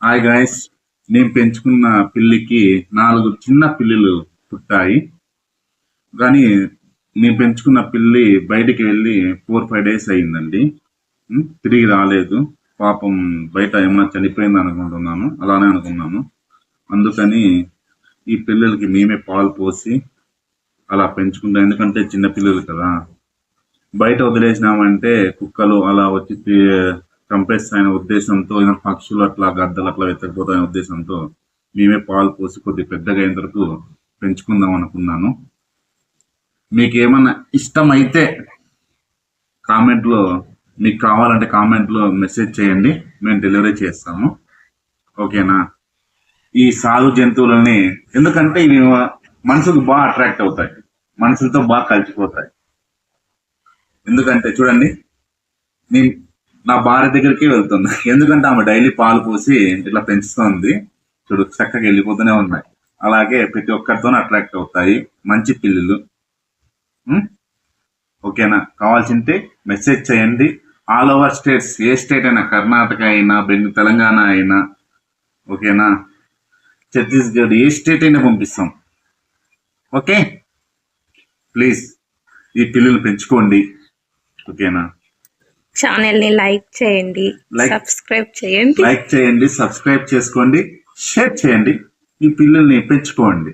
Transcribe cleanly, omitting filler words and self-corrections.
Hi guys, నేను పెంచుకున్న పిల్లికి 4 చిన్న పిల్లులు పుట్టాయి. కానీ నేను పెంచుకున్న పిల్లి బయటికి వెళ్ళి 4-5 డేస్ అయిందండి. తిరిగి రాలేదు. పాపం బయట ఏమన్నా చనిపోయింది అనుకుంటున్నాను, అలానే అనుకున్నాను. అందుకని ఈ పిల్లలకి మేమే పాలు పోసి అలా పెంచుకుంటాం. ఎందుకంటే చిన్న పిల్లలు కదా, బయట వదిలేసినామంటే కుక్కలు అలా వచ్చి చంపేస్తాయనే ఉద్దేశంతో, ఏదైనా పక్షులు అట్లా గద్దలు అట్లా వెతకపోతాయనే ఉద్దేశంతో మేమే పాలు పోసి కొద్ది పెద్దగా అయిన వరకు పెంచుకుందాం అనుకున్నాను. మీకు ఏమన్నా ఇష్టమైతే కామెంట్లో, మీకు కావాలంటే కామెంట్లో మెసేజ్ చేయండి, మేము డెలివరీ చేస్తాము. ఓకేనా? ఈ సాగు జంతువులని, ఎందుకంటే ఇవి మనుషులకు బాగా అట్రాక్ట్ అవుతాయి, మనుషులతో బాగా కలిసిపోతాయి. ఎందుకంటే చూడండి, నేను నా భార్య దగ్గరికి వెళ్తుంది, ఎందుకంటే ఆమె డైలీ పాలు పోసి ఇట్లా పెంచుతుంది. చూడు, చక్కగా వెళ్ళిపోతూనే ఉన్నాయి. అలాగే ప్రతి ఒక్కరితో అట్రాక్ట్ అవుతాయి, మంచి పిల్లులు. ఓకేనా? కావాల్సింటే మెసేజ్ చేయండి. ఆల్ ఓవర్ స్టేట్స్, ఏ స్టేట్ అయినా, కర్ణాటక అయినా, తెలంగాణ అయినా, ఓకేనా, ఛత్తీస్గఢ్, ఏ స్టేట్ అయినా పంపిస్తాం. ఓకే, ప్లీజ్ ఈ పిల్లులు పెంచుకోండి. ఓకేనా? ఛానల్ ని లైక్ చేయండి, సబ్స్క్రైబ్ చేయండి, లైక్ చేయండి, సబ్స్క్రైబ్ చేసుకోండి, షేర్ చేయండి. ఈ పిల్లల్ని పెంచుకోండి.